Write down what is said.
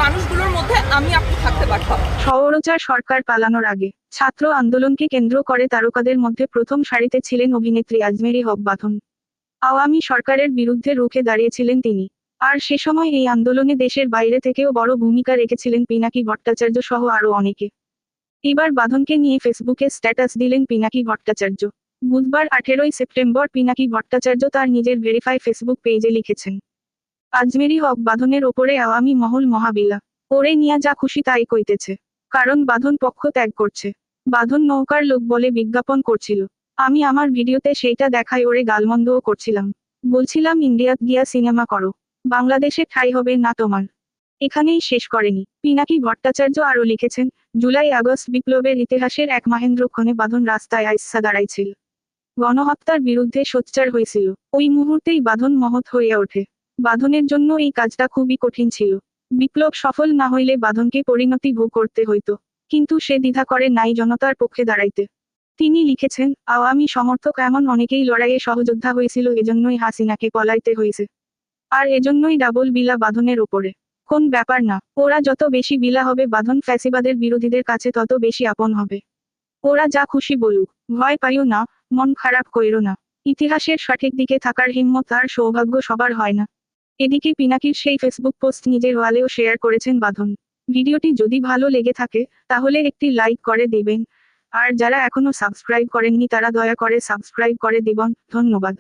মানুষগুলোর মধ্যে আমি আপনি থাকতে পারতাম। স্বৈরাচার সরকার পালানোর আগে ছাত্র আন্দোলনকে কেন্দ্র করে তারকাদের মধ্যে প্রথম সারিতে ছিলেন অভিনেত্রী আজমেরী হক বাঁধন। আওয়ামী সরকারের বিরুদ্ধে রুখে দাঁড়িয়েছিলেন তিনি। আর সে সময় এই আন্দোলনে দেশের বাইরে থেকেও বড় ভূমিকা রেখেছিলেন পিনাকি ভট্টাচার্য সহ আরও অনেকে। এবার বাঁধনকে নিয়ে ফেসবুকে স্ট্যাটাস দিলেন পিনাকি ভট্টাচার্য। বুধবার 18 সেপ্টেম্বর পিনাকি ভট্টাচার্য তার নিজের ভেরিফাই ফেসবুক পেজে লিখেছেন, আজমেরী হক বাঁধনের ওপরে আওয়ামী মহল মহাবিলা ওরে নিয়া যা খুশি তাই কইতেছে। কারণ বাঁধন পক্ষ ত্যাগ করছে। বাঁধন নৌকার লোক বলে বিজ্ঞাপন করছিল। আমি আমার ভিডিওতে সেইটা দেখাই ওরে গালমন্দও করছিলাম। বলছিলাম ইন্ডিয়াত গিয়া সিনেমা করো, বাংলাদেশে ঠাঁই হবে না তোমার। এখানেই শেষ করেনি পিনাকি ভট্টাচার্য আরও লিখেছেন, জুলাই আগস্ট বিপ্লবের ইতিহাসের এক মাহেন্দ্রক্ষণে বাঁধন রাস্তায় আইসা দাঁড়াইছিল। গণহত্যার বিরুদ্ধে সোচ্চার হয়েছিল। ওই মুহূর্তেই বাঁধন মহৎ হয়ে ওঠে। বাঁধনের জন্য এই কাজটা খুবই কঠিন ছিল। বিপ্লব সফল না হইলে বাঁধনকে পরিণতি ভোগ করতে হইতো। কিন্তু সে দ্বিধা করে নাই জনতার পক্ষে দাঁড়াইতে। তিনি লিখেছেন, আওয়ামী সমর্থক এমন অনেকেই লড়াইয়ে সহযোদ্ধা হয়েছিল, এজন্যই হাসিনাকে পলাইতে হয়েছে। আর এজন্যই ডাবল বিলা বাঁধনের ওপরে। কোন ব্যাপার না, ওরা যত বেশি বিলা হবে বাঁধন ফ্যাসিবাদের বিরোধীদের কাছে তত বেশি আপন হবে। ওরা যা খুশি বলুক, ভয় পাইও না, মন খারাপ কইরো না। ইতিহাসের সঠিক দিকে থাকার হিম্মত আর সৌভাগ্য সবার হয় না। এদিকে পিনাকির সেই ফেসবুক পোস্ট নিজের ওয়ালেও শেয়ার করেছেন বাঁধন। ভিডিওটি যদি ভালো লেগে থাকে তাহলে একটি লাইক করে দিবেন। আর যারা এখনো সাবস্ক্রাইব করেননি তারা দয়া করে সাবস্ক্রাইব করে দিবেন। ধন্যবাদ।